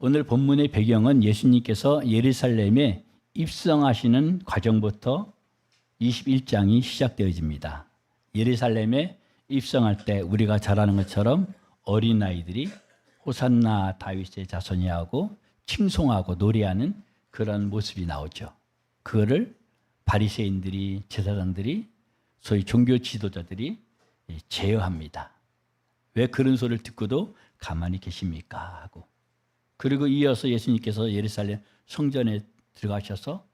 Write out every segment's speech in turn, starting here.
오늘 본문의 배경은 예수님께서 예루살렘에 입성하시는 과정부터 21장이 시작되어집니다. 예루살렘에 입성할 때 우리가 잘 아는 것처럼 어린아이들이 호산나 다윗의 자손이 하고 칭송하고 노래하는 그런 모습이 나오죠. 그거를 바리새인들이, 제사장들이, 소위 종교 지도자들이 제어합니다. 왜 그런 소리를 듣고도 가만히 계십니까? 하고. 그리고 이어서 예수님께서 예루살렘 성전에 들어가셔서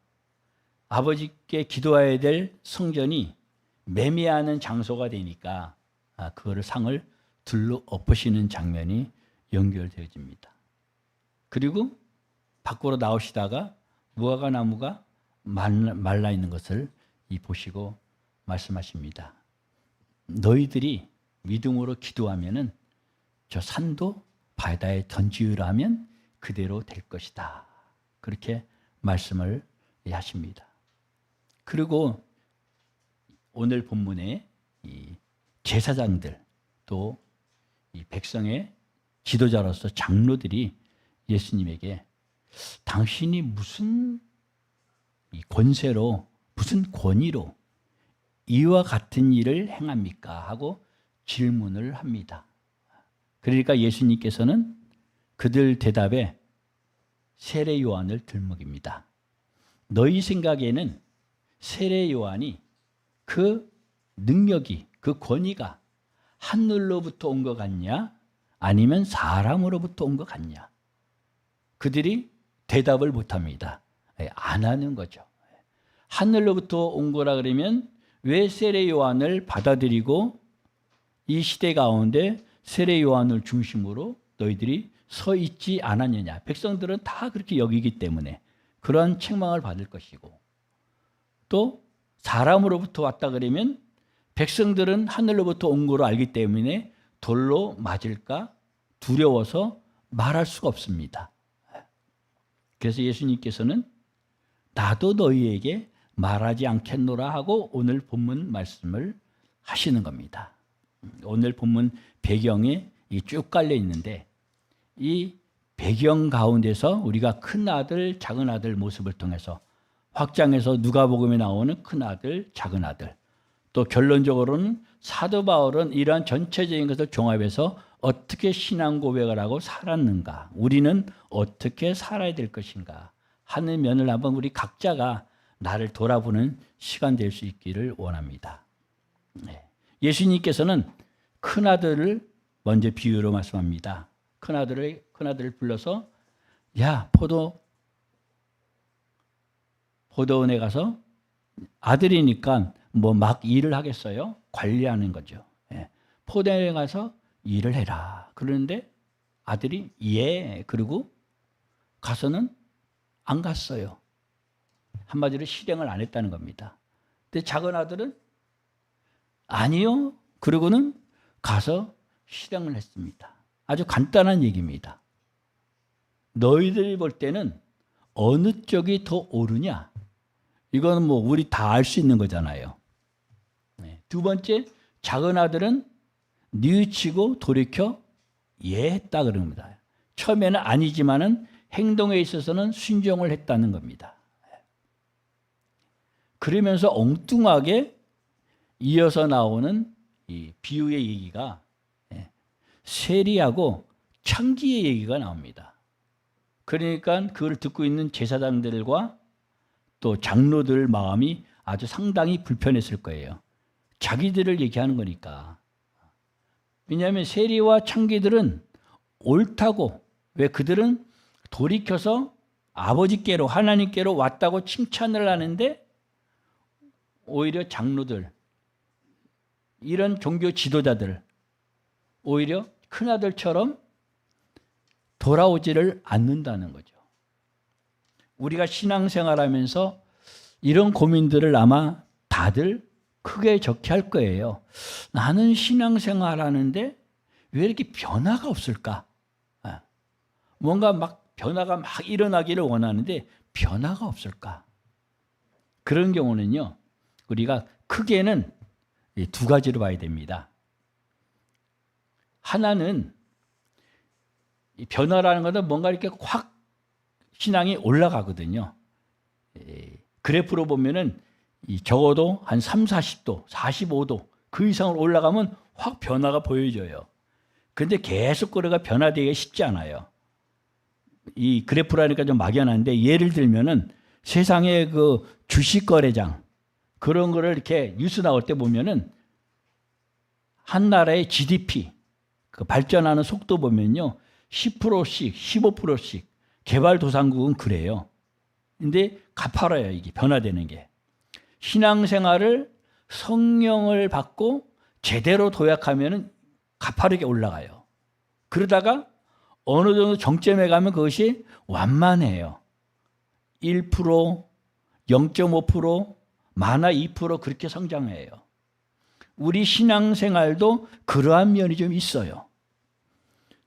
아버지께 기도해야 될 성전이 매매하는 장소가 되니까 그거를 상을 둘러 엎으시는 장면이 연결되어집니다. 그리고 밖으로 나오시다가 무화과 나무가 말라 있는 것을 보시고 말씀하십니다. 너희들이 믿음으로 기도하면은 저 산도 바다에 던지으라 하면 그대로 될 것이다. 그렇게 말씀을 하십니다. 그리고 오늘 본문에 이 제사장들 또 이 백성의 지도자로서 장로들이 예수님에게 당신이 무슨 권세로 무슨 권위로 이와 같은 일을 행합니까? 하고 질문을 합니다. 그러니까 예수님께서는 그들 대답에 세례 요한을 들먹입니다. 너희 생각에는 세례 요한이 그 능력이, 그 권위가 하늘로부터 온 것 같냐? 아니면 사람으로부터 온 것 같냐? 그들이 대답을 못합니다. 안 하는 거죠. 하늘로부터 온 거라 그러면 왜 세례 요한을 받아들이고 이 시대 가운데 세례 요한을 중심으로 너희들이 서 있지 않았느냐? 백성들은 다 그렇게 여기기 때문에 그러한 책망을 받을 것이고, 또 사람으로부터 왔다 그러면 백성들은 하늘로부터 온 거로 알기 때문에 돌로 맞을까 두려워서 말할 수가 없습니다. 그래서 예수님께서는 나도 너희에게 말하지 않겠노라 하고 오늘 본문 말씀을 하시는 겁니다. 오늘 본문 배경에 쭉 깔려 있는데 이 배경 가운데서 우리가 큰 아들, 작은 아들 모습을 통해서 확장해서 누가복음에 나오는 큰 아들, 작은 아들, 또 결론적으로는 사도 바울은 이러한 전체적인 것을 종합해서 어떻게 신앙 고백을 하고 살았는가, 우리는 어떻게 살아야 될 것인가 하는 면을 한번 우리 각자가 나를 돌아보는 시간 될 수 있기를 원합니다. 예수님께서는 큰아들을 먼저 비유로 말씀합니다. 큰아들을 불러서 야, 포도원에 가서 아들이니까 뭐 막 일을 하겠어요? 관리하는 거죠. 포도원에 가서 일을 해라. 그러는데 아들이 예, 그리고 가서는 안 갔어요. 한마디로 실행을 안 했다는 겁니다. 근데 작은 아들은 아니요. 그러고는 가서 실행을 했습니다. 아주 간단한 얘기입니다. 너희들이 볼 때는 어느 쪽이 더 옳으냐? 이거는 뭐 우리 다 알 수 있는 거잖아요. 두 번째, 작은 아들은 뉘우치고 돌이켜 예 했다 그런 겁니다. 처음에는 아니지만은 행동에 있어서는 순종을 했다는 겁니다. 그러면서 엉뚱하게 이어서 나오는 이 비유의 얘기가 세리하고 창기의 얘기가 나옵니다. 그러니까 그걸 듣고 있는 제사장들과 또 장로들 마음이 아주 상당히 불편했을 거예요. 자기들을 얘기하는 거니까. 왜냐하면 세리와 창기들은 옳다고, 왜 그들은 돌이켜서 아버지께로, 하나님께로 왔다고 칭찬을 하는데 오히려 장로들, 이런 종교 지도자들 오히려 큰아들처럼 돌아오지를 않는다는 거죠. 우리가 신앙생활하면서 이런 고민들을 아마 다들 크게 적게 할 거예요. 나는 신앙생활하는데 왜 이렇게 변화가 없을까? 뭔가 막 변화가 막 일어나기를 원하는데 변화가 없을까? 그런 경우는요, 우리가 크게는 두 가지로 봐야 됩니다. 하나는 이 변화라는 것은 뭔가 이렇게 확 신앙이 올라가거든요. 그래프로 보면은 적어도 한 3, 40도, 45도 그 이상으로 올라가면 확 변화가 보여져요. 근데 계속 그래가 변화되기가 쉽지 않아요. 이 그래프라니까 좀 막연한데 예를 들면은 세상에 그 주식 거래장 그런 거를 이렇게 뉴스 나올 때 보면은 한 나라의 GDP 그 발전하는 속도 보면요 10%씩 15%씩 개발도상국은 그래요. 근데 가파라요 이게 변화되는 게. 신앙생활을 성령을 받고 제대로 도약하면은 가파르게 올라가요. 그러다가 어느 정도 정점에 가면 그것이 완만해요. 1%, 0.5%, 많아 2% 그렇게 성장해요. 우리 신앙생활도 그러한 면이 좀 있어요.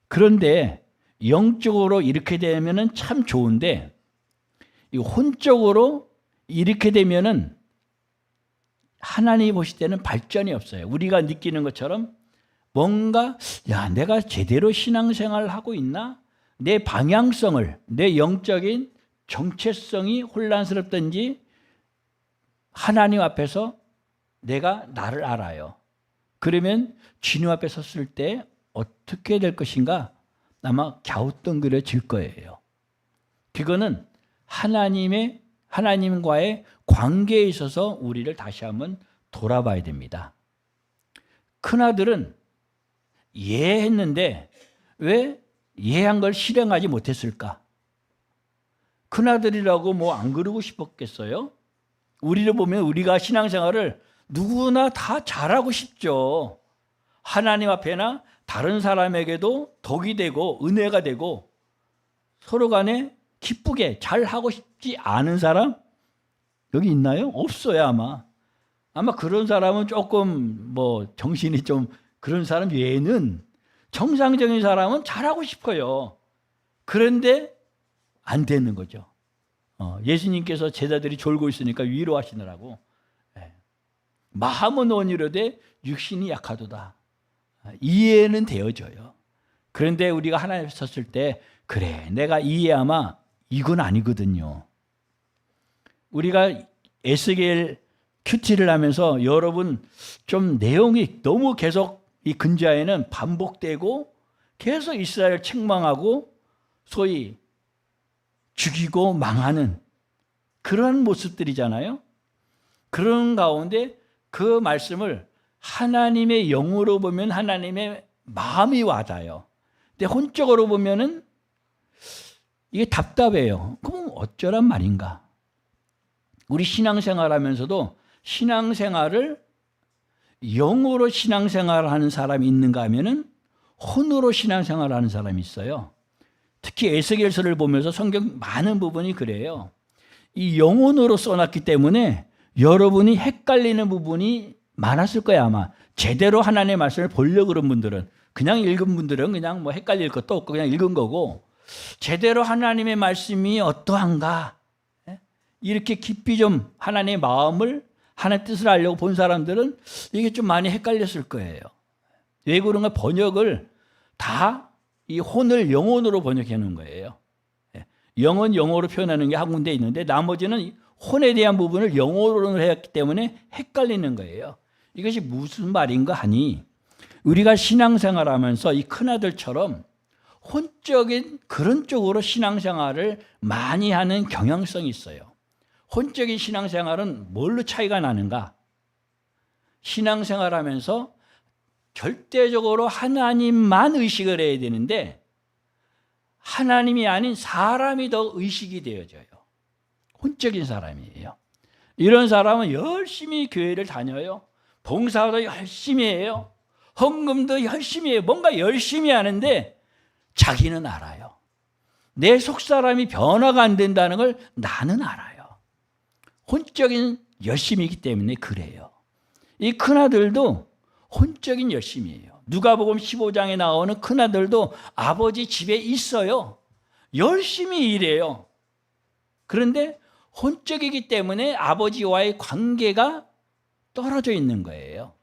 그런데 영적으로 이렇게 되면은 참 좋은데 이 혼적으로 이렇게 되면은 하나님이 보실 때는 발전이 없어요. 우리가 느끼는 것처럼 뭔가 내가 제대로 신앙생활을 하고 있나? 내 방향성을 내 영적인 정체성이 혼란스럽든지 하나님 앞에서 내가 나를 알아요. 그러면 주님 앞에 섰을 때 어떻게 될 것인가? 아마 갸우뚱그려질 거예요. 그거는 하나님과의 관계에 있어서 우리를 다시 한번 돌아봐야 됩니다. 큰아들은 이해했는데 왜 이해한 걸 실행하지 못했을까? 큰아들이라고 뭐 안 그러고 싶었겠어요? 우리를 보면 우리가 신앙생활을 누구나 다 잘하고 싶죠. 하나님 앞에나 다른 사람에게도 덕이 되고 은혜가 되고 서로 간에 기쁘게 잘하고 싶지 않은 사람 여기 있나요? 없어요 아마. 아마 그런 사람은 조금 뭐 정신이 좀 그런 사람 외에는 정상적인 사람은 잘하고 싶어요. 그런데 안 되는 거죠. 예수님께서 제자들이 졸고 있으니까 위로하시느라고 마음은 온유로되 육신이 약하도다. 이해는 되어져요. 그런데 우리가 하나님 앞에 섰을 때 그래 내가 이해하마 이건 아니거든요. 우리가 에스겔 큐티를 하면서 여러분 좀 내용이 너무 계속 이 근자에는 반복되고 계속 이스라엘 책망하고 소위 죽이고 망하는 그런 모습들이잖아요. 그런 가운데 그 말씀을 하나님의 영으로 보면 하나님의 마음이 와닿아요. 근데 혼적으로 보면은 이게 답답해요. 그럼 어쩌란 말인가? 우리 신앙생활 하면서도 신앙생활을 영으로 신앙생활을 하는 사람이 있는가 하면은 혼으로 신앙생활을 하는 사람이 있어요. 특히 에스겔서를 보면서 성경 많은 부분이 그래요. 이 영혼으로 써놨기 때문에 여러분이 헷갈리는 부분이 많았을 거예요 아마. 제대로 하나님의 말씀을 보려고 그런 분들은 그냥 읽은 분들은 그냥 뭐 헷갈릴 것도 없고 그냥 읽은 거고 제대로 하나님의 말씀이 어떠한가 이렇게 깊이 좀 하나님의 마음을 하나님의 뜻을 알려고 본 사람들은 이게 좀 많이 헷갈렸을 거예요. 왜 그런가? 번역을 다 이 혼을 영혼으로 번역해 놓은 거예요. 영은 영어로 표현하는 게 한 군데 있는데 나머지는 혼에 대한 부분을 영어로 했기 때문에 헷갈리는 거예요. 이것이 무슨 말인가 하니 우리가 신앙생활하면서 이 큰아들처럼 혼적인 그런 쪽으로 신앙생활을 많이 하는 경향성이 있어요. 혼적인 신앙생활은 뭘로 차이가 나는가? 신앙생활하면서 절대적으로 하나님만 의식을 해야 되는데 하나님이 아닌 사람이 더 의식이 되어져요. 혼적인 사람이에요. 이런 사람은 열심히 교회를 다녀요. 봉사도 열심히 해요. 헌금도 열심히 해요. 뭔가 열심히 하는데 자기는 알아요. 내 속사람이 변화가 안 된다는 걸 나는 알아요. 혼적인 열심이기 때문에 그래요. 이 큰아들도 혼적인 열심이에요. 누가복음 15장에 나오는 큰아들도 아버지 집에 있어요. 열심히 일해요. 그런데 혼적이기 때문에 아버지와의 관계가 떨어져 있는 거예요.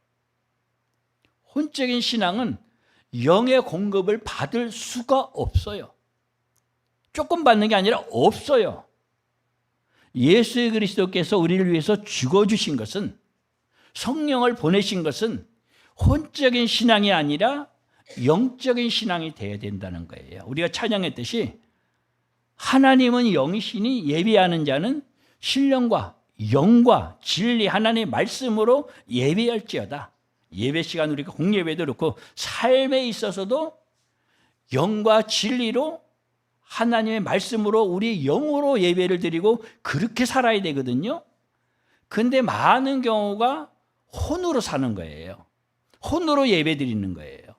혼적인 신앙은 영의 공급을 받을 수가 없어요. 조금 받는 게 아니라 없어요. 예수 그리스도께서 우리를 위해서 죽어주신 것은, 성령을 보내신 것은 혼적인 신앙이 아니라 영적인 신앙이 되어야 된다는 거예요. 우리가 찬양했듯이 하나님은 영이시니 예배하는 자는 신령과 영과 진리 하나님의 말씀으로 예배할지어다. 예배 시간 우리가 공예배도 그렇고 삶에 있어서도 영과 진리로 하나님의 말씀으로 우리 영으로 예배를 드리고 그렇게 살아야 되거든요. 근데 많은 경우가 혼으로 사는 거예요. 혼으로 예배 드리는 거예요.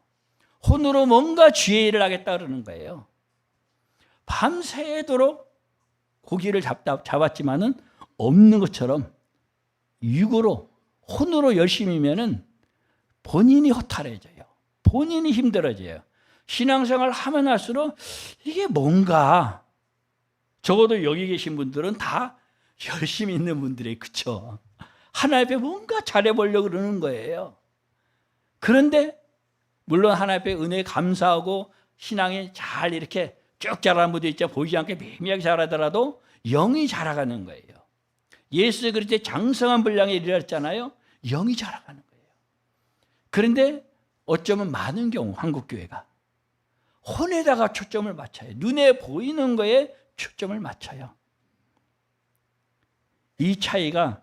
혼으로 뭔가 주의를 하겠다 그러는 거예요. 밤새도록 고기를 잡았지만은 없는 것처럼 육으로 혼으로 열심히면은 본인이 허탈해져요. 본인이 힘들어져요. 신앙생활 하면 할수록 이게 뭔가, 적어도 여기 계신 분들은 다 열심히 있는 분들이, 그쵸? 하나님 앞에 뭔가 잘해보려고 그러는 거예요. 그런데 물론 하나님 앞에 은혜에 감사하고 신앙이 잘 이렇게 쭉 자라는 분도 있죠. 보이지 않게 미미하게 자라더라도 영이 자라가는 거예요. 예수 그리스도의 장성한 분량에 이르렀잖아요. 영이 자라가는 거예요. 그런데 어쩌면 많은 경우 한국교회가 혼에다가 초점을 맞춰요. 눈에 보이는 거에 초점을 맞춰요. 이 차이가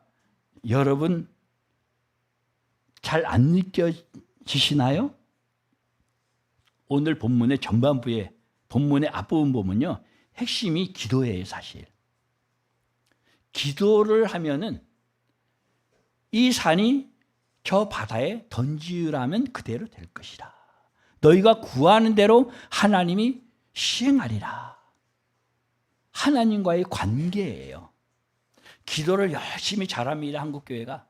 여러분 잘 안 느껴지시나요? 오늘 본문의 전반부에, 본문의 앞부분 보면요, 핵심이 기도예요. 사실 기도를 하면은 이 산이 저 바다에 던지라면 그대로 될 것이라. 너희가 구하는 대로 하나님이 시행하리라. 하나님과의 관계예요. 기도를 열심히 잘합니다. 한국교회가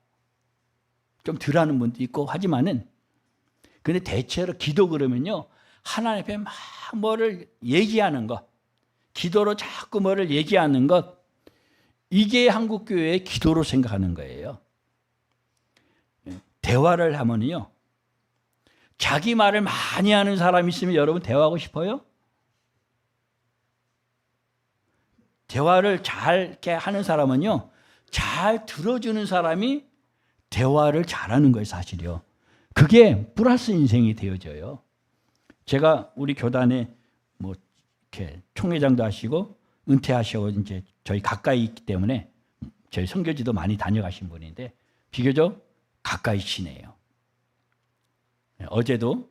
좀 덜하는 분도 있고 하지만은, 근데 대체로 기도 그러면요, 하나님 앞에 막 뭐를 얘기하는 것, 기도로 자꾸 뭐를 얘기하는 것, 이게 한국교회의 기도로 생각하는 거예요. 대화를 하면요, 자기 말을 많이 하는 사람이 있으면 여러분 대화하고 싶어요? 대화를 잘 이렇게 하는 사람은요, 잘 들어주는 사람이 대화를 잘하는 거예요. 사실이요. 그게 플러스 인생이 되어져요. 제가 우리 교단에 뭐 이렇게 총회장도 하시고 은퇴하시고 이제 저희 가까이 있기 때문에 저희 선교지도 많이 다녀가신 분인데 비교적 가까이 지내요. 어제도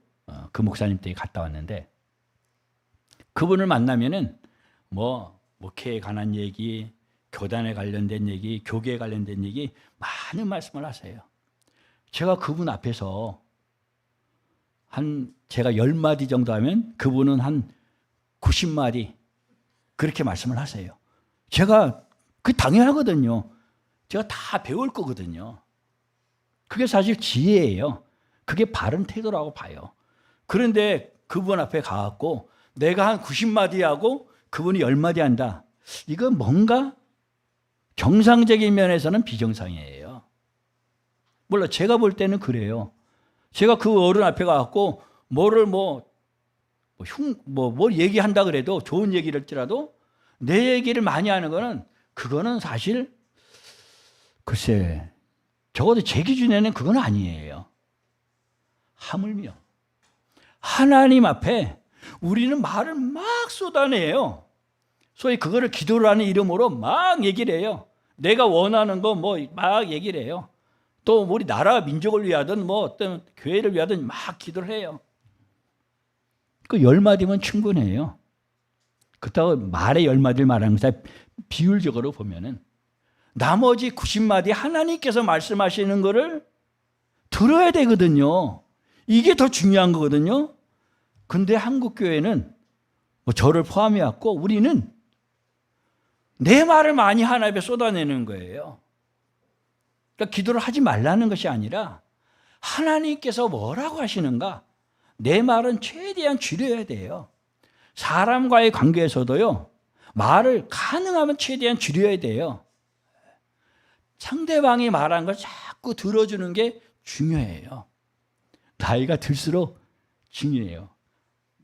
그 목사님 댁에 갔다 왔는데 그분을 만나면은 뭐 목회에 관한 얘기, 교단에 관련된 얘기, 교계에 관련된 얘기 많은 말씀을 하세요. 제가 그분 앞에서 제가 10마디 정도 하면 그분은 한 90마디 그렇게 말씀을 하세요. 제가 그게 당연하거든요. 제가 다 배울 거거든요. 그게 사실 지혜예요. 그게 바른 태도라고 봐요. 그런데 그분 앞에 가갖고 내가 한 90마디 하고 그분이 10마디 한다. 이건 뭔가 정상적인 면에서는 비정상이에요. 물론 제가 볼 때는 그래요. 제가 그 어른 앞에 가갖고 뭐를 뭘 얘기한다 그래도 좋은 얘기를 할지라도 내 얘기를 많이 하는 거는 그거는 사실 글쎄 적어도 제 기준에는 그건 아니에요. 하물며 하나님 앞에 우리는 말을 막 쏟아내요. 소위 그거를 기도를 하는 이름으로 막 얘기를 해요. 내가 원하는 거 뭐 막 얘기를 해요. 또 우리 나라 민족을 위하든 뭐 어떤 교회를 위하든 막 기도를 해요. 그 10마디면 충분해요. 그렇다고 말의 10마디를 말하는 것이 비율적으로 보면은 나머지 90마디 하나님께서 말씀하시는 거를 들어야 되거든요. 이게 더 중요한 거거든요. 근데 한국교회는 뭐 저를 포함해 갖고 우리는 내 말을 많이 하나님 앞에 쏟아내는 거예요. 그러니까 기도를 하지 말라는 것이 아니라 하나님께서 뭐라고 하시는가? 내 말은 최대한 줄여야 돼요. 사람과의 관계에서도요, 말을 가능하면 최대한 줄여야 돼요. 상대방이 말한 걸 자꾸 들어주는 게 중요해요. 나이가 들수록 중요해요.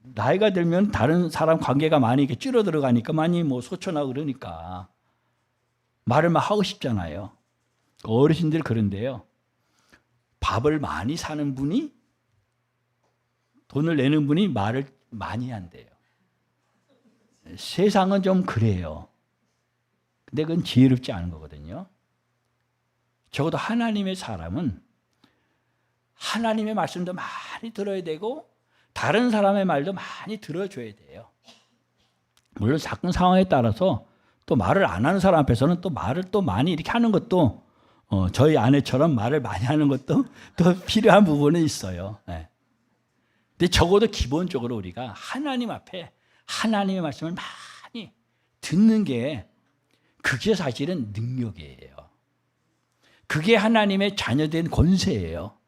나이가 들면 다른 사람 관계가 많이 이렇게 줄어들어가니까 많이 뭐 소초나고 그러니까 말을 막 하고 싶잖아요. 어르신들 그런데요. 밥을 많이 사는 분이 돈을 내는 분이 말을 많이 한대요. 세상은 좀 그래요. 근데 그건 지혜롭지 않은 거거든요. 적어도 하나님의 사람은 하나님의 말씀도 많이 들어야 되고 다른 사람의 말도 많이 들어줘야 돼요. 물론 사건 상황에 따라서 또 말을 안 하는 사람 앞에서는 또 말을 또 많이 이렇게 하는 것도 저희 아내처럼 말을 많이 하는 것도 또 필요한 부분은 있어요. 네. 근데 적어도 기본적으로 우리가 하나님 앞에 하나님의 말씀을 많이 듣는 게 그게 사실은 능력이에요. 그게 하나님의 자녀된 권세예요.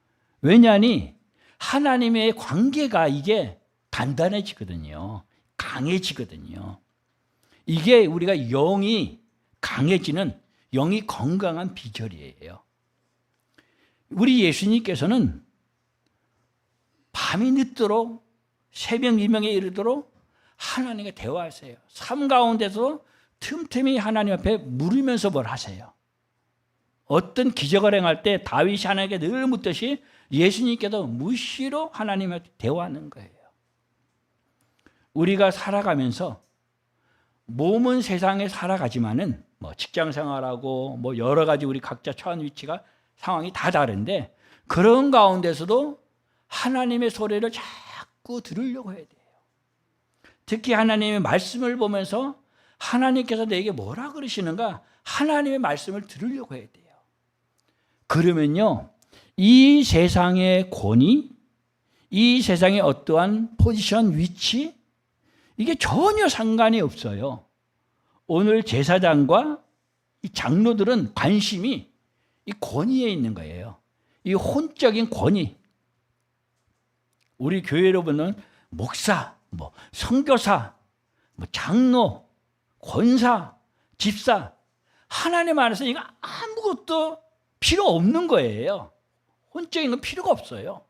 왜냐하니 하나님의 관계가 이게 단단해지거든요. 강해지거든요. 이게 우리가 영이 강해지는 영이 건강한 비결이에요. 우리 예수님께서는 밤이 늦도록 새벽 이명에 이르도록 하나님과 대화하세요. 삶 가운데서 틈틈이 하나님 앞에 물으면서 뭘 하세요. 어떤 기적을 행할 때 다윗이 하나님께 늘 묻듯이 예수님께도 무시로 하나님한테 대화하는 거예요. 우리가 살아가면서 몸은 세상에 살아가지만은 뭐 직장 생활하고 뭐 여러 가지 우리 각자 처한 위치가 상황이 다 다른데 그런 가운데서도 하나님의 소리를 자꾸 들으려고 해야 돼요. 특히 하나님의 말씀을 보면서 하나님께서 내게 뭐라 그러시는가 하나님의 말씀을 들으려고 해야 돼요. 그러면요, 이 세상의 권위, 이 세상의 어떠한 포지션, 위치, 이게 전혀 상관이 없어요. 오늘 제사장과 이 장로들은 관심이 이 권위에 있는 거예요. 이 혼적인 권위. 우리 교회로 보면 목사, 뭐 선교사, 뭐 장로, 권사, 집사, 하나님 안에서 이거 아무것도 필요 없는 거예요. 혼적인 건 필요가 없어요.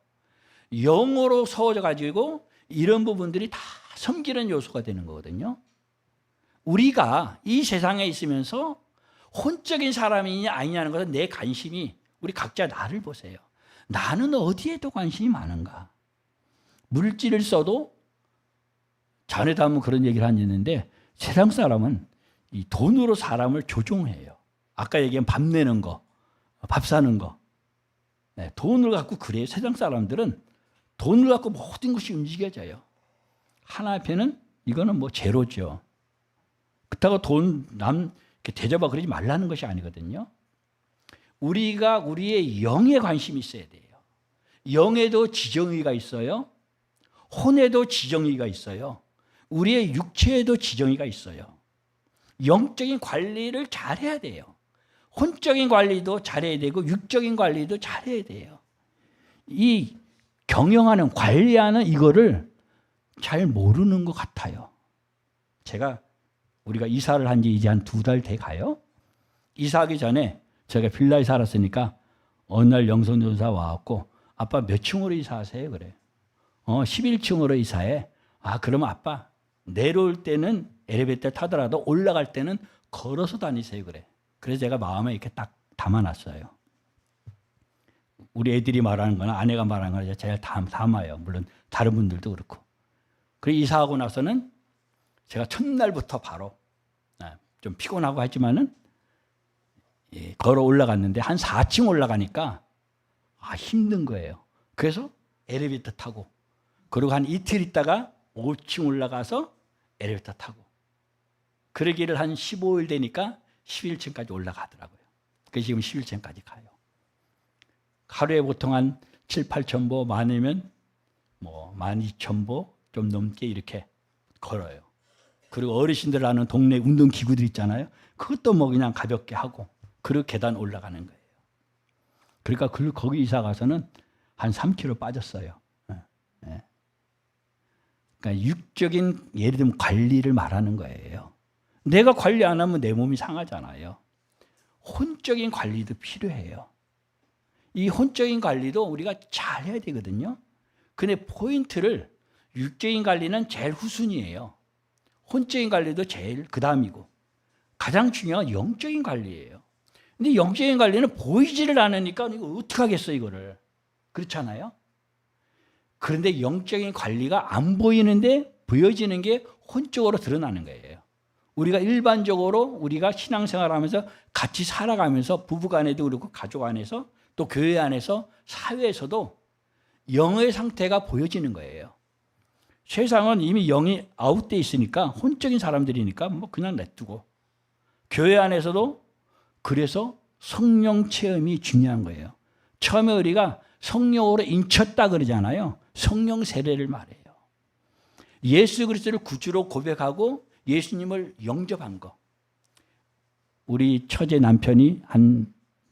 영어로 서워져 가지고 이런 부분들이 다 섬기는 요소가 되는 거거든요. 우리가 이 세상에 있으면서 혼적인 사람이냐 아니냐는 것은 내 관심이 우리 각자 나를 보세요. 나는 어디에 더 관심이 많은가? 물질을 써도 전에도 한번 그런 얘기를 한 적이 있는데 세상 사람은 이 돈으로 사람을 조종해요. 아까 얘기한 밥 내는 거, 밥 사는 거. 네, 돈을 갖고 그래요. 세상 사람들은 돈을 갖고 모든 것이 움직여져요. 하나 앞에는 이거는 뭐 제로죠. 그렇다고 돈 남 대접하고 그러지 말라는 것이 아니거든요. 우리가 우리의 영에 관심이 있어야 돼요. 영에도 지정의가 있어요. 혼에도 지정의가 있어요. 우리의 육체에도 지정의가 있어요. 영적인 관리를 잘해야 돼요. 혼적인 관리도 잘해야 되고 육적인 관리도 잘해야 돼요. 이 경영하는 관리하는 이거를 잘 모르는 것 같아요. 우리가 이사를 한 지 이제 한 2달 돼 가요. 이사하기 전에 제가 빌라에 살았으니까 어느 날 영성전사 와갖고 아빠 몇 층으로 이사하세요? 그래. 11층으로 이사해. 아, 그러면 아빠 내려올 때는 엘리베이터 타더라도 올라갈 때는 걸어서 다니세요. 그래. 그래서 제가 마음에 이렇게 딱 담아놨어요. 우리 애들이 말하는 거나 아내가 말하는 거나 제가 담아요. 물론 다른 분들도 그렇고. 그리고 이사하고 나서는 제가 첫날부터 바로 좀 피곤하고 하지만은 걸어 올라갔는데 한 4층 올라가니까 힘든 거예요. 그래서 엘리베이터 타고 그리고 한 이틀 있다가 5층 올라가서 엘리베이터 타고 그러기를 한 15일 되니까 11층까지 올라가더라고요. 그래서 지금 11층까지 가요. 하루에 보통 한 7, 8천 보 많으면 뭐 12,000보 좀 넘게 이렇게 걸어요. 그리고 어르신들 하는 동네 운동기구들 있잖아요. 그것도 뭐 그냥 가볍게 하고 그리고 계단 올라가는 거예요. 그러니까 거기 이사 가서는 한 3kg 빠졌어요. 그러니까 육적인 예를 들면 관리를 말하는 거예요. 내가 관리 안 하면 내 몸이 상하잖아요. 혼적인 관리도 필요해요. 이 혼적인 관리도 우리가 잘 해야 되거든요. 근데 포인트를 육적인 관리는 제일 후순위예요. 혼적인 관리도 제일 그 다음이고 가장 중요한 영적인 관리예요. 근데 영적인 관리는 보이지를 않으니까 이거 어떻게 하겠어 이거를. 그렇잖아요. 그런데 영적인 관리가 안 보이는데 보여지는 게 혼적으로 드러나는 거예요. 우리가 일반적으로 우리가 신앙생활하면서 같이 살아가면서 부부간에도 그렇고 가족 안에서 또 교회 안에서 사회에서도 영의 상태가 보여지는 거예요. 세상은 이미 영이 아웃돼 있으니까 혼적인 사람들이니까 뭐 그냥 냅두고 교회 안에서도 그래서 성령 체험이 중요한 거예요. 처음에 우리가 성령으로 인쳤다 그러잖아요. 성령 세례를 말해요. 예수 그리스도를 구주로 고백하고 예수님을 영접한 거. 우리 처제 남편이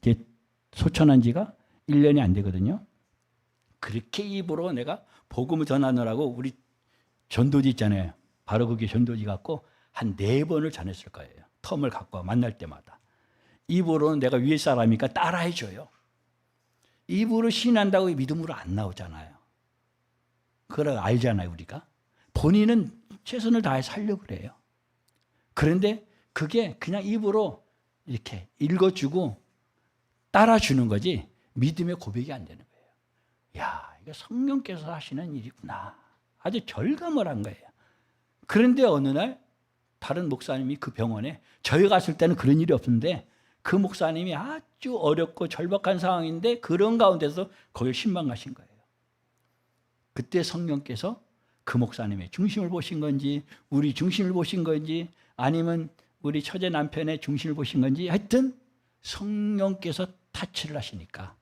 이제 소천한 지가 1년이 안 되거든요. 그렇게 입으로 내가 복음을 전하느라고 우리 전도지 있잖아요. 바로 그게 전도지 갖고 한 4번을 전했을 거예요. 텀을 갖고 만날 때마다. 입으로는 내가 위에 사람이니까 따라해줘요. 입으로 신한다고 믿음으로 안 나오잖아요. 그걸 알잖아요, 우리가. 본인은 최선을 다해 살려고 그래요. 그런데 그게 그냥 입으로 이렇게 읽어주고 따라주는 거지 믿음의 고백이 안 되는 거예요. 야, 이거 성령께서 하시는 일이구나. 아주 절감을 한 거예요. 그런데 어느 날 다른 목사님이 그 병원에 저희 갔을 때는 그런 일이 없는데 그 목사님이 아주 어렵고 절박한 상황인데 그런 가운데서 거길 신방 가신 거예요. 그때 성령께서 그 목사님의 중심을 보신 건지 우리 중심을 보신 건지 아니면 우리 처제 남편의 중심을 보신 건지 하여튼 성령께서 타치를 하시니까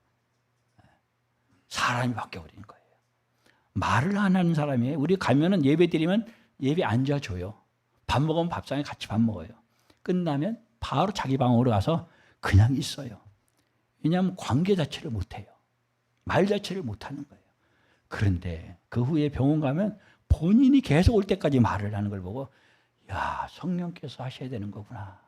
사람이 바뀌어버리는 거예요. 말을 안 하는 사람이에요. 우리 가면은 예배 드리면 예배 앉아줘요. 밥 먹으면 밥상에 같이 밥 먹어요. 끝나면 바로 자기 방으로 가서 그냥 있어요. 왜냐하면 관계 자체를 못해요. 말 자체를 못하는 거예요. 그런데 그 후에 병원 가면 본인이 계속 올 때까지 말을 하는 걸 보고 야, 성령께서 하셔야 되는 거구나.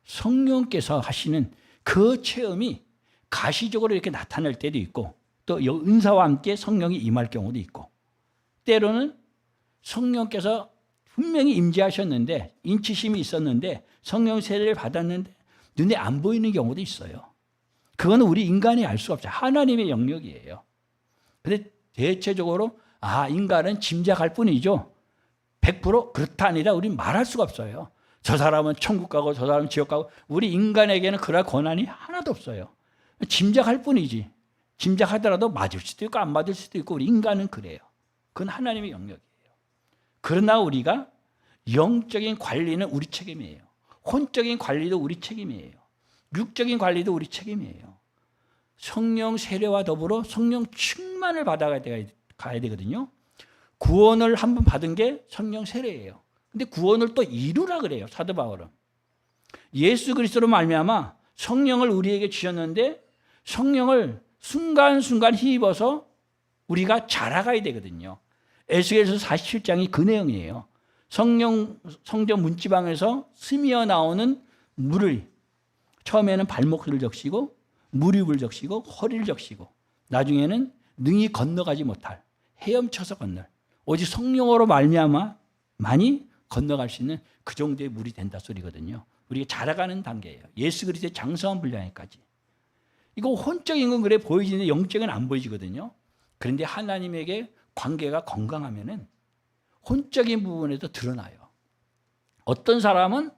성령께서 하시는 그 체험이 가시적으로 이렇게 나타날 때도 있고 또 은사와 함께 성령이 임할 경우도 있고 때로는 성령께서 분명히 임재하셨는데 인치심이 있었는데 성령 세례를 받았는데 눈에 안 보이는 경우도 있어요. 그건 우리 인간이 알 수 없어요. 하나님의 영역이에요. 그런데 대체적으로 인간은 짐작할 뿐이죠. 100% 그렇다 아니라 우리는 말할 수가 없어요. 저 사람은 천국 가고 저 사람은 지옥 가고 우리 인간에게는 그럴 권한이 하나도 없어요. 짐작할 뿐이지. 짐작하더라도 맞을 수도 있고 안 맞을 수도 있고 우리 인간은 그래요. 그건 하나님의 영역이에요. 그러나 우리가 영적인 관리는 우리 책임이에요. 혼적인 관리도 우리 책임이에요. 육적인 관리도 우리 책임이에요. 성령 세례와 더불어 성령 충만을 받아가야 되거든요. 구원을 한 번 받은 게 성령 세례예요. 근데 구원을 또 이루라 그래요. 사도 바울은. 예수 그리스도로 말미암아 성령을 우리에게 주셨는데 성령을 순간순간 힘입어서 우리가 자라가야 되거든요. 에스겔서 47장이 그 내용이에요. 성령 성전 문지방에서 스미어 나오는 물을 처음에는 발목을 적시고 무릎을 적시고 허리를 적시고 나중에는 능히 건너가지 못할 헤엄쳐서 건널 오직 성령으로 말미암아만이 건너갈 수 있는 그 정도의 물이 된다 소리거든요. 우리가 자라가는 단계예요. 예수 그리스도의 장성한 분량에까지. 이거 혼적인 건 그래 보이지는데 영적은 안 보이지거든요. 그런데 하나님에게 관계가 건강하면은 혼적인 부분에도 드러나요. 어떤 사람은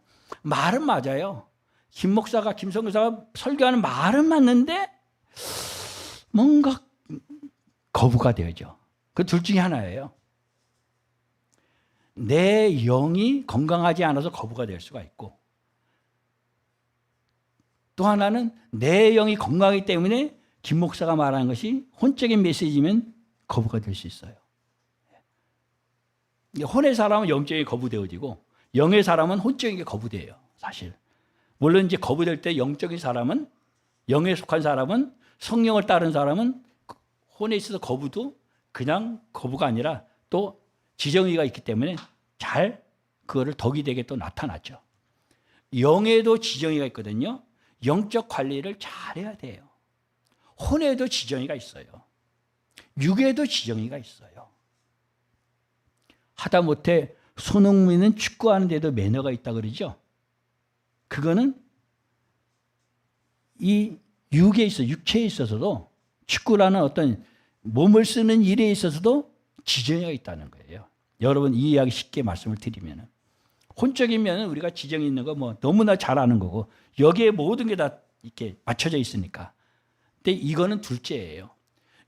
말은 맞아요. 김성 교사가 설교하는 말은 맞는데 뭔가 거부가 되죠. 그 둘 중에 하나예요. 내 영이 건강하지 않아서 거부가 될 수가 있고 또 하나는 내 영이 건강하기 때문에 김 목사가 말하는 것이 혼적인 메시지면 거부가 될 수 있어요. 혼의 사람은 영적인 게 거부되어지고 영의 사람은 혼적인 게 거부돼요. 사실. 물론 이제 거부될 때 영적인 사람은 영에 속한 사람은 성령을 따른 사람은 혼에 있어서 거부도 그냥 거부가 아니라 또 지정의가 있기 때문에 잘 그거를 덕이 되게 또 나타났죠. 영에도 지정의가 있거든요. 영적 관리를 잘해야 돼요. 혼에도 지정의가 있어요. 육에도 지정의가 있어요. 하다못해 손흥민은 축구하는데도 매너가 있다 그러죠. 그거는 이 육에 있어, 육체에 있어서도 축구라는 어떤 몸을 쓰는 일에 있어서도 지정의가 있다는 거예요. 여러분 이 이야기 쉽게 말씀을 드리면 혼적인 면은 우리가 지정이 있는 거 뭐 너무나 잘 아는 거고 여기에 모든 게 다 이렇게 맞춰져 있으니까. 근데 이거는 둘째예요.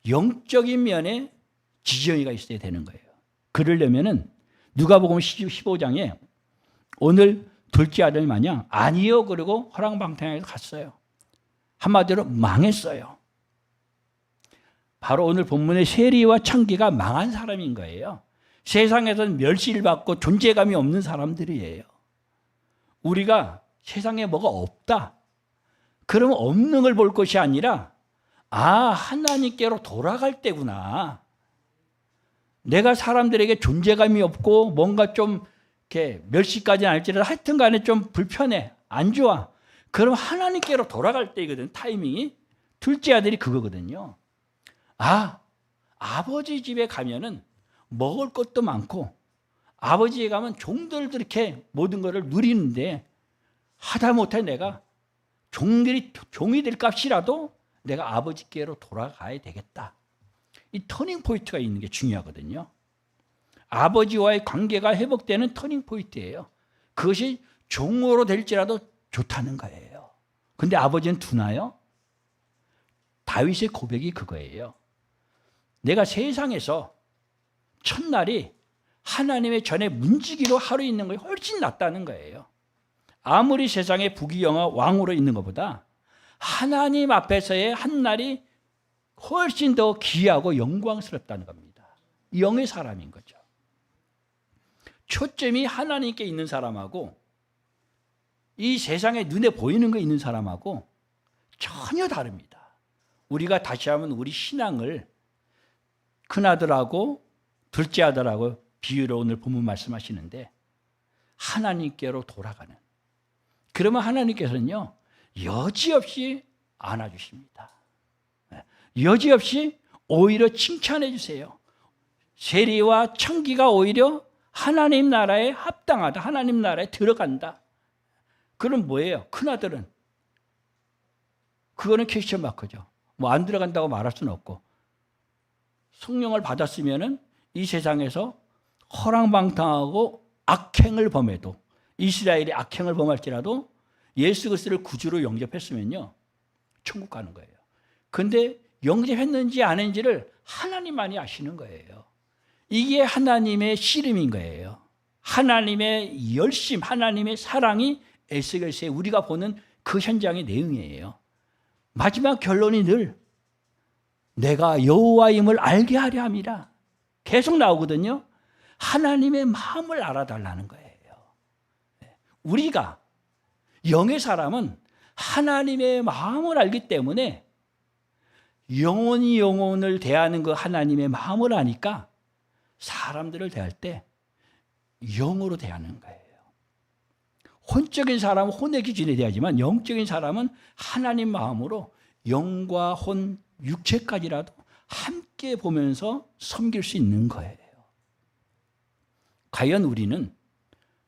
영적인 면에 지정의가 있어야 되는 거예요. 그러려면은 누가복음 15장에 오늘 둘째 아들 마냥 아니요 그러고 허랑방탕하게 갔어요. 한마디로 망했어요. 바로 오늘 본문의 세리와 창기가 망한 사람인 거예요. 세상에서는 멸시를 받고 존재감이 없는 사람들이에요. 우리가 세상에 뭐가 없다. 그러면 없는 걸 볼 것이 아니라 하나님께로 돌아갈 때구나. 내가 사람들에게 존재감이 없고 뭔가 좀 이렇게 멸시까지는 아닐지라도 하여튼 간에 좀 불편해. 안 좋아. 그럼 하나님께로 돌아갈 때이거든. 타이밍이. 둘째 아들이 그거거든요. 아버지 집에 가면은 먹을 것도 많고 아버지에 가면 종들도 이렇게 모든 것을 누리는데 하다못해 내가 종이 될 값이라도 내가 아버지께로 돌아가야 되겠다. 이 터닝 포인트가 있는 게 중요하거든요. 아버지와의 관계가 회복되는 터닝 포인트예요. 그것이 종으로 될지라도 좋다는 거예요. 근데 아버지는 두나요? 다윗의 고백이 그거예요. 내가 세상에서 첫날이 하나님의 전에 문지기로 하루 있는 것이 훨씬 낫다는 거예요. 아무리 세상에 부귀영화 왕으로 있는 것보다 하나님 앞에서의 한 날이 훨씬 더 귀하고 영광스럽다는 겁니다. 영의 사람인 거죠. 초점이 하나님께 있는 사람하고 이 세상에 눈에 보이는 거 있는 사람하고 전혀 다릅니다. 우리가 다시 한번 우리 신앙을 큰아들하고 둘째 아들하고 비유로 오늘 본문 말씀하시는데 하나님께로 돌아가는. 그러면 하나님께서는요 여지없이 안아주십니다. 여지없이 오히려 칭찬해 주세요. 세리와 청기가 오히려 하나님 나라에 합당하다. 하나님 나라에 들어간다. 그럼 뭐예요? 큰아들은 그거는 퀘스천 마크죠. 뭐 안 들어간다고 말할 수는 없고 성령을 받았으면은 이 세상에서 허랑방탕하고 악행을 범해도 이스라엘이 악행을 범할지라도 예수 그리스도를 구주로 영접했으면요 천국 가는 거예요. 그런데 영접했는지 안 했는지를 하나님만이 아시는 거예요. 이게 하나님의 씨름인 거예요. 하나님의 열심, 하나님의 사랑이 에스겔서에 우리가 보는 그 현장의 내용이에요. 마지막 결론이 늘 내가 여호와임을 알게 하려 함이라 계속 나오거든요. 하나님의 마음을 알아달라는 거예요. 우리가 영의 사람은 하나님의 마음을 알기 때문에 영혼이 영혼을 대하는 그 하나님의 마음을 아니까 사람들을 대할 때 영으로 대하는 거예요. 혼적인 사람은 혼의 기준에 대하지만 영적인 사람은 하나님 마음으로 영과 혼, 육체까지라도 함께 보면서 섬길 수 있는 거예요. 과연 우리는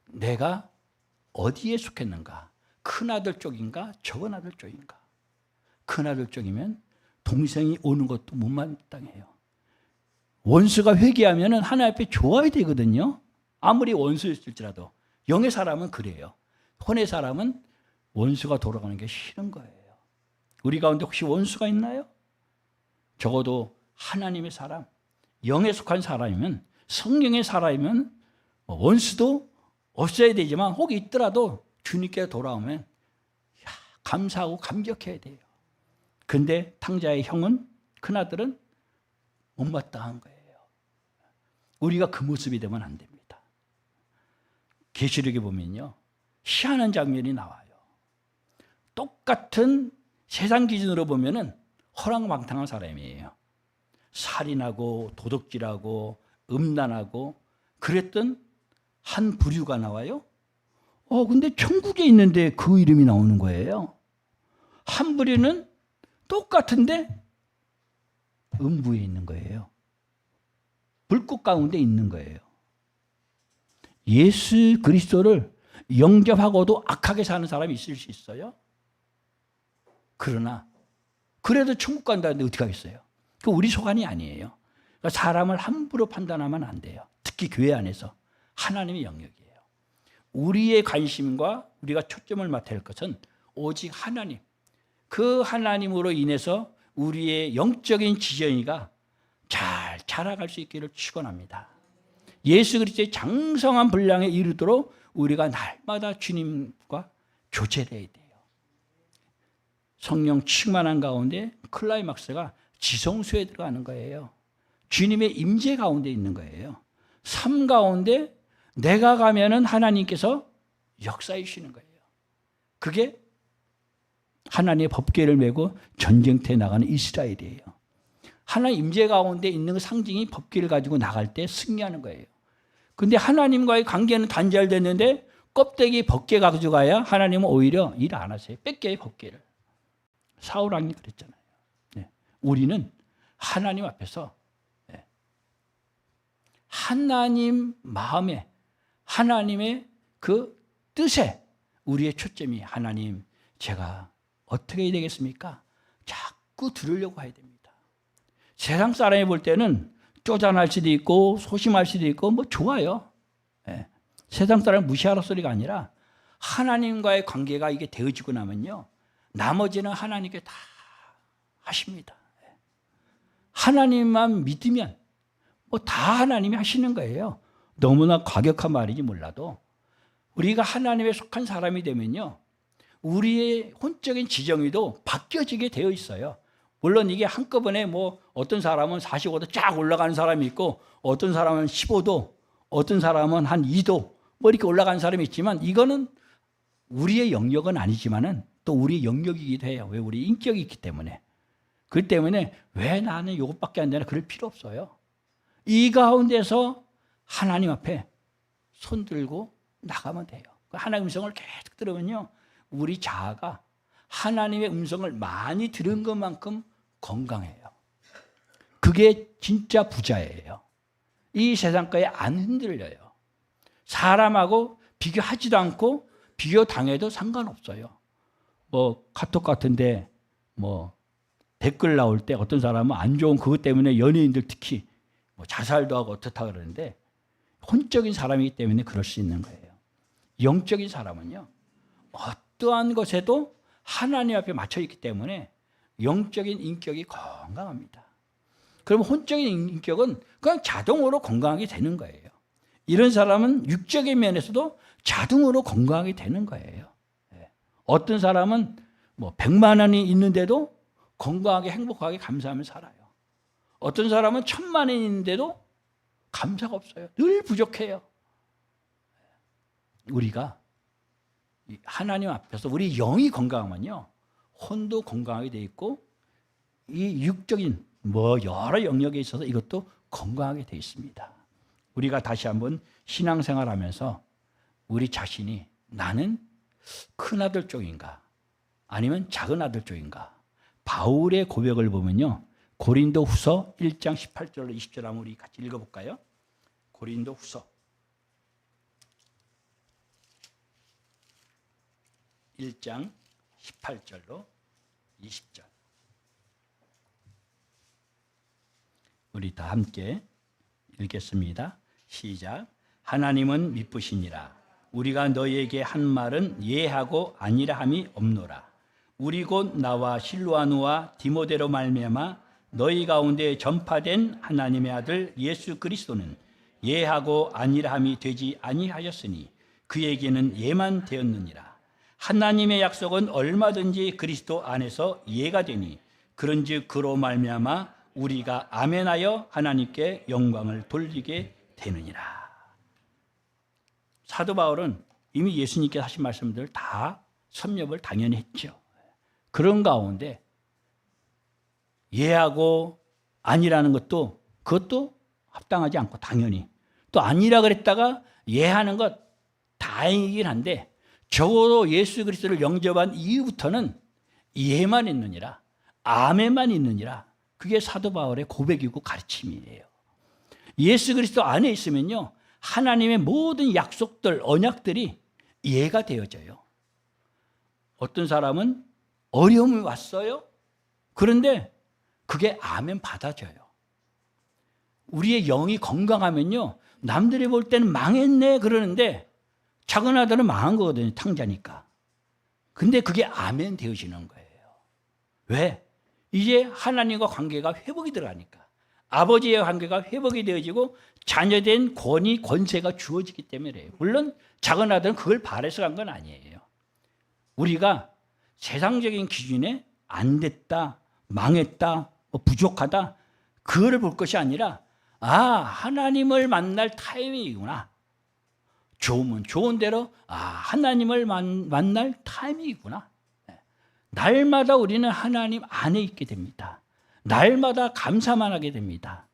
내가 어디에 속했는가? 큰아들 쪽인가? 적은아들 쪽인가? 큰아들 쪽이면 동생이 오는 것도 못마땅해요. 원수가 회개하면 하나님 앞에 좋아야 되거든요. 아무리 원수였을지라도. 영의 사람은 그래요. 혼의 사람은 원수가 돌아가는 게 싫은 거예요. 우리 가운데 혹시 원수가 있나요? 적어도 하나님의 사람, 영에 속한 사람이면, 성령의 사람이면 원수도 없어야 되지만 혹 있더라도 주님께 돌아오면 감사하고 감격해야 돼요. 근데 탕자의 형은, 큰아들은 못마땅한 거예요. 우리가 그 모습이 되면 안 됩니다. 계시록에 보면요, 희한한 장면이 나와요. 똑같은 세상 기준으로 보면은 허랑방탕한 사람이에요. 살인하고 도둑질하고 음란하고 그랬던 한 부류가 나와요. 근데 천국에 있는데 그 이름이 나오는 거예요. 한 부류는 똑같은데 음부에 있는 거예요. 불꽃 가운데 있는 거예요. 예수 그리스도를 영접하고도 악하게 사는 사람이 있을 수 있어요. 그러나 그래도 천국 간다는데 어떻게 하겠어요? 그 우리 소관이 아니에요. 그러니까 사람을 함부로 판단하면 안 돼요. 특히 교회 안에서 하나님의 영역이에요. 우리의 관심과 우리가 초점을 맞춰야 할 것은 오직 하나님. 그 하나님으로 인해서 우리의 영적인 지정이가 잘 자라갈 수 있기를 축원합니다. 예수 그리스도의 장성한 분량에 이르도록 우리가 날마다 주님과 교제돼야 돼요. 성령 충만한 가운데 클라이막스가 지성소에 들어가는 거예요. 주님의 임재 가운데 있는 거예요. 삶 가운데 내가 가면은 하나님께서 역사해 주시는 거예요. 그게 하나님의 법궤를 메고 전쟁터에 나가는 이스라엘이에요. 하나님 임재 가운데 있는 그 상징이 법궤를 가지고 나갈 때 승리하는 거예요. 근데 하나님과의 관계는 단절됐는데 껍데기 법궤 가지고 가야 하나님은 오히려 일 안 하세요. 뺏겨요, 법궤를. 사울 왕이 그랬잖아요. 네. 우리는 하나님 앞에서 하나님 마음에 하나님의 그 뜻에 우리의 초점이 하나님 제가 어떻게 해야 되겠습니까? 자꾸 들으려고 해야 됩니다. 세상 사람이 볼 때는 쪼잔할 수도 있고 소심할 수도 있고 뭐 좋아요. 예. 세상 사람 무시하라 소리가 아니라 하나님과의 관계가 이게 되어지고 나면요. 나머지는 하나님께 다 하십니다. 예. 하나님만 믿으면 뭐 다 하나님이 하시는 거예요. 너무나 과격한 말인지 몰라도 우리가 하나님에 속한 사람이 되면요. 우리의 혼적인 지정의도 바뀌어지게 되어 있어요. 물론 이게 한꺼번에 뭐 어떤 사람은 45도 쫙 올라가는 사람이 있고 어떤 사람은 15도, 어떤 사람은 한 2도 뭐 이렇게 올라가는 사람이 있지만 이거는 우리의 영역은 아니지만은 또 우리의 영역이기도 해요. 왜? 우리 인격이 있기 때문에. 그렇기 때문에 왜 나는 이것밖에 안 되나 그럴 필요 없어요. 이 가운데서 하나님 앞에 손 들고 나가면 돼요. 하나님의 음성을 계속 들으면요. 우리 자아가 하나님의 음성을 많이 들은 것만큼 건강해요. 그게 진짜 부자예요. 이 세상 거에 안 흔들려요. 사람하고 비교하지도 않고 비교당해도 상관없어요. 뭐 카톡 같은데 뭐 댓글 나올 때 어떤 사람은 안 좋은 그것 때문에 연예인들 특히 뭐 자살도 하고 어떻다 그러는데 혼적인 사람이기 때문에 그럴 수 있는 거예요. 영적인 사람은요. 어떠한 것에도 하나님 앞에 맞춰 있기 때문에 영적인 인격이 건강합니다. 그럼 혼적인 인격은 그냥 자동으로 건강하게 되는 거예요. 이런 사람은 육적인 면에서도 자동으로 건강하게 되는 거예요. 어떤 사람은 뭐 100만 원이 있는데도 건강하게 행복하게 감사하며 살아요. 어떤 사람은 1000만 원이 있는데도 감사가 없어요. 늘 부족해요. 우리가 하나님 앞에서 우리 영이 건강하면요. 혼도 건강하게 돼 있고 이 육적인 뭐 여러 영역에 있어서 이것도 건강하게 돼 있습니다. 우리가 다시 한번 신앙생활하면서 우리 자신이 나는 큰아들 쪽인가 아니면 작은 아들 쪽인가. 바울의 고백을 보면요. 고린도 후서 1장 18절로 20절 한번 우리 같이 읽어볼까요? 고린도 후서 1장 18절로 20절 우리 다 함께 읽겠습니다. 시작. 하나님은 미쁘시니라. 우리가 너희에게 한 말은 예하고 아니라 함이 없노라. 우리 곧 나와 실로아누와 디모데로 말미암아 너희 가운데 전파된 하나님의 아들 예수 그리스도는 예하고 아니라 함이 되지 아니하였으니 그에게는 예만 되었느니라. 하나님의 약속은 얼마든지 그리스도 안에서 예가 되니 그런즉 그로 말미암아 우리가 아멘하여 하나님께 영광을 돌리게 되느니라. 사도 바울은 이미 예수님께서 하신 말씀들 다 섭렵을 당연히 했죠. 그런 가운데 예하고 아니라는 것도 그것도 합당하지 않고 당연히 또 아니라 그랬다가 예하는 것 다행이긴 한데 적어도 예수 그리스도를 영접한 이후부터는 예만 있느니라 아멘만 있느니라 그게 사도 바울의 고백이고 가르침이에요. 예수 그리스도 안에 있으면요, 하나님의 모든 약속들, 언약들이 이해가 되어져요. 어떤 사람은 어려움이 왔어요. 그런데 그게 아멘 받아져요. 우리의 영이 건강하면요, 남들이 볼 때는 망했네 그러는데 작은 아들은 망한 거거든요. 탕자니까. 근데 그게 아멘 되어지는 거예요. 왜? 이제 하나님과 관계가 회복이 들어가니까. 아버지의 관계가 회복이 되어지고 자녀된 권위, 권세가 주어지기 때문에. 물론 작은 아들은 그걸 바라서 간 건 아니에요. 우리가 세상적인 기준에 안 됐다, 망했다, 부족하다, 그거를 볼 것이 아니라, 하나님을 만날 타이밍이구나. 좋으면 좋은 대로, 하나님을 만날 타이밍이구나. 날마다 우리는 하나님 안에 있게 됩니다. 날마다 감사만 하게 됩니다.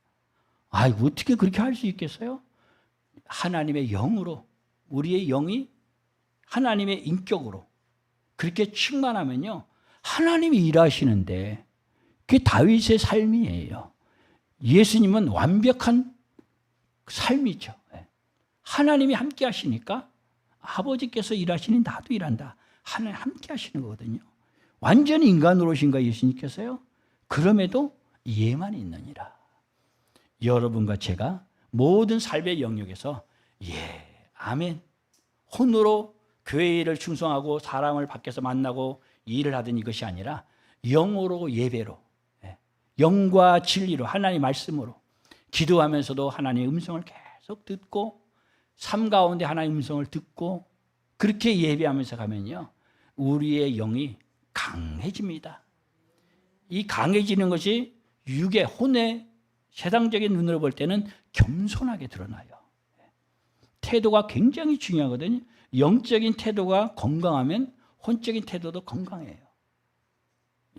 어떻게 그렇게 할 수 있겠어요? 하나님의 영으로, 우리의 영이 하나님의 인격으로 그렇게 충만하면요, 하나님이 일하시는데 그게 다윗의 삶이에요. 예수님은 완벽한 삶이죠. 하나님이 함께 하시니까 아버지께서 일하시니 나도 일한다. 하나님 함께 하시는 거거든요. 완전히 인간으로 오신가 예수님께서요. 그럼에도 예만 있느니라. 여러분과 제가 모든 삶의 영역에서 아멘, 혼으로 교회 일을 충성하고 사람을 밖에서 만나고 일을 하던 이것이 아니라 영으로 예배로, 영과 진리로, 하나님의 말씀으로 기도하면서도 하나님의 음성을 계속 듣고 삶 가운데 하나님의 음성을 듣고 그렇게 예배하면서 가면요, 우리의 영이 강해집니다. 이 강해지는 것이 육의, 혼의 세상적인 눈으로 볼 때는 겸손하게 드러나요. 태도가 굉장히 중요하거든요. 영적인 태도가 건강하면 혼적인 태도도 건강해요.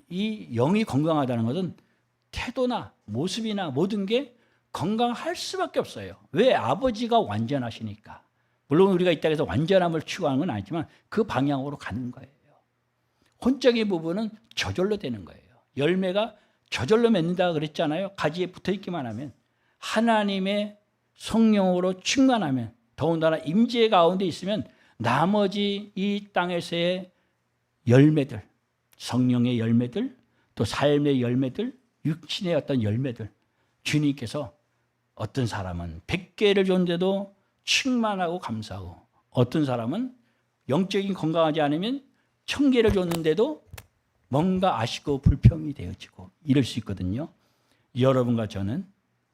이 영이 건강하다는 것은 태도나 모습이나 모든 게 건강할 수밖에 없어요. 왜? 아버지가 완전하시니까. 물론 우리가 이 땅에서 완전함을 추구하는 건 아니지만 그 방향으로 가는 거예요. 혼적인 부분은 저절로 되는 거예요. 열매가 저절로 맺는다 그랬잖아요. 가지에 붙어있기만 하면. 하나님의 성령으로 충만하면, 더군다나 임재 가운데 있으면 나머지 이 땅에서의 열매들, 성령의 열매들, 또 삶의 열매들, 육신의 어떤 열매들, 주님께서 어떤 사람은 100개를 줬는데도 충만하고 감사하고, 어떤 사람은 영적인 건강하지 않으면 1000개를 줬는데도 뭔가 아쉽고 불평이 되어지고 이럴 수 있거든요. 여러분과 저는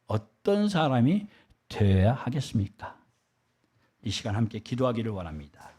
어떤 사람이 되어야 하겠습니까? 이 시간 함께 기도하기를 원합니다.